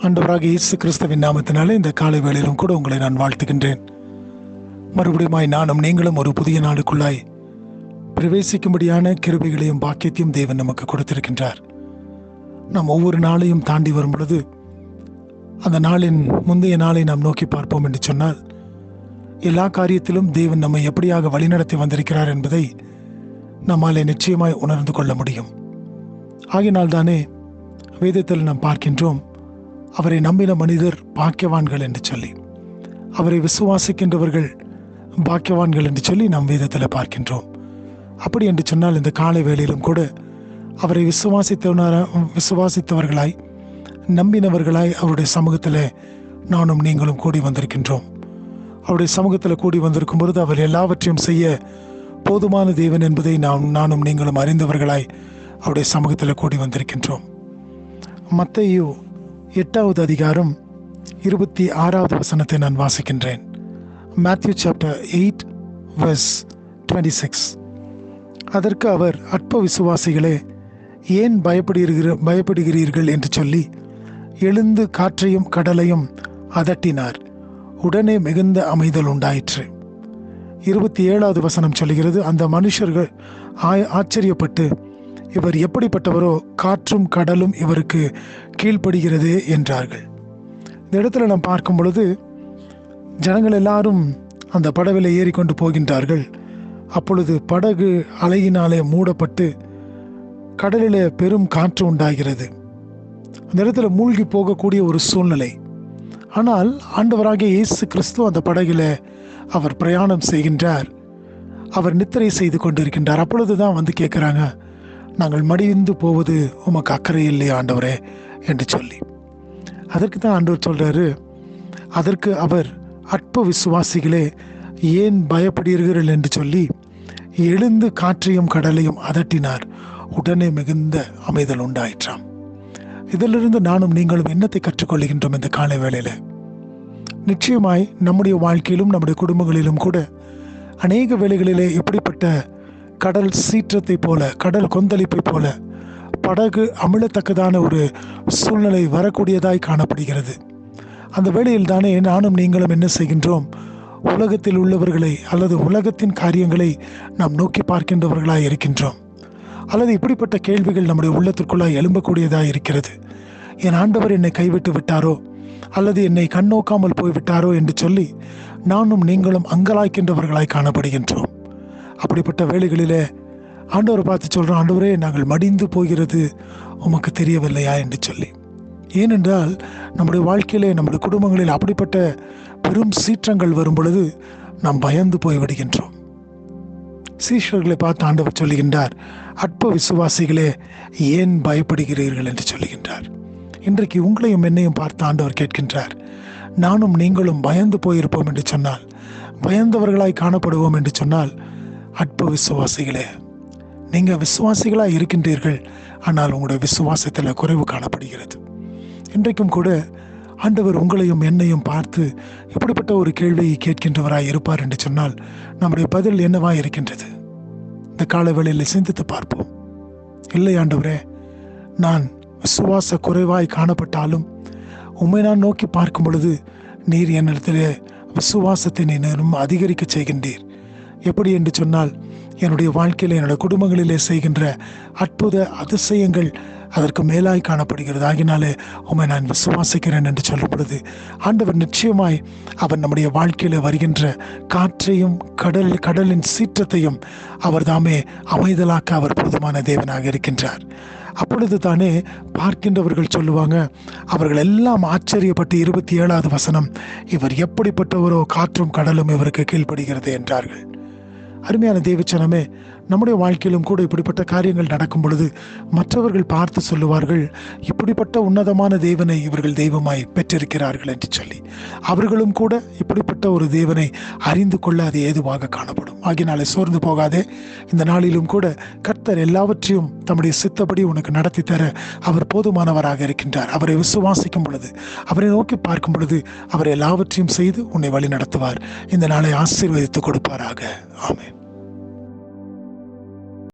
ஆண்டவராக இயேசு கிறிஸ்துவின் நாமத்தினாலே இந்த காலை வேளையிலும் கூட உங்களை நான் வாழ்த்துகின்றேன். மறுபடியுமாய் நானும் நீங்களும் ஒரு புதிய நாளுக்குள்ளாய் பிரவேசிக்கும்படியான கிருபைகளையும் பாக்கியத்தையும் தேவன் நமக்கு கொடுத்திருக்கின்றார். நாம் ஒவ்வொரு நாளையும் தாண்டி வரும் பொழுது அந்த நாளின் முந்தைய நாளை நாம் நோக்கி பார்ப்போம் என்று சொன்னால், எல்லா காரியத்திலும் தேவன் நம்மை எப்படியாக வழிநடத்தி வந்திருக்கிறார் என்பதை நம்மாலே நிச்சயமாய் உணர்ந்து கொள்ள முடியும். ஆகினால் தானே வேதத்தில் நாம் பார்க்கின்றோம், அவரை நம்பின மனிதர் பாக்கியவான்கள் என்று சொல்லி, அவரை விசுவாசிக்கின்றவர்கள் பாக்கியவான்கள் என்று சொல்லி நாம் வேதத்தில் பார்க்கின்றோம். அப்படி என்று சொன்னால் இந்த காலை வேளையிலும் கூட அவரை விசுவாசித்தவர்களாய் நம்பினவர்களாய் அவருடைய சமூகத்தில் நானும் நீங்களும் கூடி வந்திருக்கின்றோம். அவருடைய சமூகத்தில் கூடி வந்திருக்கும் பொழுது அவர் எல்லாவற்றையும் செய்ய போதுமான தேவன் என்பதை நானும் நீங்களும் அறிந்தவர்களாய் அவருடைய சமூகத்தில் கூடி வந்திருக்கின்றோம். மத்தேயு 8வது அதிகாரம் 26வது வசனத்தை நான் வாசிக்கின்றேன். Matthew chapter 8 verse 26. அதற்கு அவர், அற்ப விசுவாசிகளே, ஏன் பயப்படுகிறீர்கள் என்று சொல்லி எழுந்து காற்றையும் கடலையும் அதட்டினார். உடனே மிகுந்த அமைதல் உண்டாயிற்று. 27வது வசனம் சொல்லுகிறது, அந்த மனுஷர்கள் ஆச்சரியப்பட்டு, இவர் எப்படிப்பட்டவரோ, காற்றும் கடலும் இவருக்கு கீழ்ப்படுகிறது என்றார்கள். இந்த இடத்துல நாம் பார்க்கும் பொழுது ஜனங்கள் எல்லாரும் அந்த படவில ஏறிக்கொண்டு போகின்றார்கள். அப்பொழுது படகு அலையினாலே மூடப்பட்டு கடலிலே பெரும் காற்று உண்டாகிறது. அந்த இடத்துல மூழ்கி போகக்கூடிய ஒரு சூழ்நிலை. ஆனால் ஆண்டவராகிய இயேசு கிறிஸ்து அந்த படகில அவர் பிரயாணம் செய்கின்றார். அவர் நித்திரை செய்து கொண்டிருக்கின்றார். அப்பொழுதுதான் வந்து கேட்குறாங்க, நாங்கள் மடிந்து போவது உமக்கு அக்கறை இல்லையா ஆண்டவரே என்று சொல்லி. அதற்கு தான் ஆண்டவர் சொல்றாரு, அதற்கு அவர், அற்ப விசுவாசிகளே, ஏன் பயப்படுகிறீர்கள் என்று சொல்லி எழுந்து காற்றையும் கடலையும் அதட்டினார். உடனே மிகுந்த அமைதல் உண்டாயிற்றாம். இதிலிருந்து நானும் நீங்களும் என்னத்தை கற்றுக்கொள்கின்றோம் இந்த காலை வேளையில? நிச்சயமாய் நம்முடைய வாழ்க்கையிலும் நம்முடைய குடும்பங்களிலும் கூட அநேக வேளைகளிலே இப்படிப்பட்ட கடல் சீற்றத்தை போல, கடல் கொந்தளிப்பை போல படகு அமிழத்தக்கதான ஒரு சூழ்நிலை வரக்கூடியதாய் காணப்படுகிறது. அந்த வேளையில் தானே நானும் நீங்களும் என்ன செய்கின்றோம்? உலகத்தில் உள்ளவர்களை அல்லது உலகத்தின் காரியங்களை நாம் நோக்கி பார்க்கின்றவர்களாய் இருக்கின்றோம். அல்லது இப்படிப்பட்ட கேள்விகள் நம்முடைய உள்ளத்திற்குள்ளாய் எழும்பக்கூடியதாய் இருக்கிறது. என் ஆண்டவர் என்னை கைவிட்டு விட்டாரோ, அல்லது என்னை கண்ணோக்காமல் போய்விட்டாரோ என்று சொல்லி நானும் நீங்களும் அங்கலாய்க்கின்றவர்களாய் காணப்படுகின்றோம். அப்படிப்பட்ட வேளைகளிலே ஆண்டவரை பார்த்து சொல்கிறோம், ஆண்டவரே, நாங்கள் மடிந்து போகிறது உமக்கு தெரியவில்லையா என்று சொல்லி. ஏனென்றால் நம்முடைய வாழ்க்கையிலே, நம்முடைய குடும்பங்களில் அப்படிப்பட்ட பெரும் சீற்றங்கள் வரும் பொழுது நாம் பயந்து போய்விடுகின்றோம். சீஷர்களை பார்த்து ஆண்டவர் சொல்லுகின்றார், அற்ப விசுவாசிகளே, ஏன் பயப்படுகிறீர்கள் என்று சொல்லுகின்றார். இன்றைக்கு உங்களையும் என்னையும் பார்த்து ஆண்டவர் கேட்கின்றார், நானும் நீங்களும் பயந்து போயிருப்போம் என்று சொன்னால், பயந்தவர்களாய் காணப்படுவோம் என்று சொன்னால், அற்ப விசுவாசிகளே, நீங்க விசுவாசிகளாய் இருக்கின்றீர்கள், ஆனால் உங்களுடைய விசுவாசத்தில் குறைவு காணப்படுகிறது. இன்றைக்கும் கூட ஆண்டவர் உங்களையும் என்னையும் பார்த்து இப்படிப்பட்ட ஒரு கேள்வியை கேட்கின்றவராய் இருப்பார் என்று சொன்னால், நம்முடைய பதில் என்னவாய் இருக்கின்றது? இந்த கால வேளையில் சிந்தித்து பார்ப்போம். இல்லை ஆண்டவரே, நான் விசுவாச குறைவாய் காணப்பட்டாலும் உம்மை நான் நோக்கி பார்க்கும் பொழுது நீர் என்னிடத்திலே விசுவாசத்தை நீரும் அதிகரிக்க செய்கின்றீர். எப்படி என்று சொன்னால், என்னுடைய வாழ்க்கையில், என்னுடைய குடும்பங்களிலே செய்கின்ற அற்புத அதிசயங்கள் அதற்கு மேலாய் காணப்படுகிறது. ஆகினாலே உம்மை நான் விசுவாசிக்கிறேன் என்று சொல்லும் பொழுது ஆண்டவர் நிச்சயமாய் அவர் நம்முடைய வாழ்க்கையில் வருகின்ற காற்றையும் கடலின் சீற்றத்தையும் அவர் தாமே அமைதலாக்க அவர் போதுமான தேவனாக இருக்கின்றார். அப்பொழுது தானே பார்க்கின்றவர்கள் சொல்லுவாங்க, அவர்கள் எல்லாம் ஆச்சரியப்பட்டு 27வது வசனம், இவர் எப்படிப்பட்டவரோ, காற்றும் கடலும் இவருக்கு கீழ்ப்படுகிறது என்றார்கள். அருமையான தேவச்சனமே, நம்முடைய வாழ்க்கையிலும் கூட இப்படிப்பட்ட காரியங்கள் நடக்கும் பொழுது மற்றவர்கள் பார்த்து சொல்லுவார்கள், இப்படிப்பட்ட உன்னதமான தேவனை இவர்கள் தெய்வமாய் பெற்றிருக்கிறார்கள் என்று சொல்லி. அவர்களும் கூட இப்படிப்பட்ட ஒரு தேவனை அறிந்து கொள்ள அது ஏதுவாக காணப்படும். ஆகினாலே சோர்ந்து போகாதே. இந்த நாளிலும் கூட கர்த்தர் எல்லாவற்றையும் தம்முடைய சித்தப்படி உனக்கு நடத்தி தர அவர் போதுமானவராக இருக்கின்றார். அவரை விசுவாசிக்கும் பொழுது, அவரை நோக்கி பார்க்கும் பொழுது அவர் எல்லாவற்றையும் செய்து உன்னை வழி நடத்துவார். இந்த நாளை ஆசீர்வதித்து கொடுப்பாராக. ஆமென்.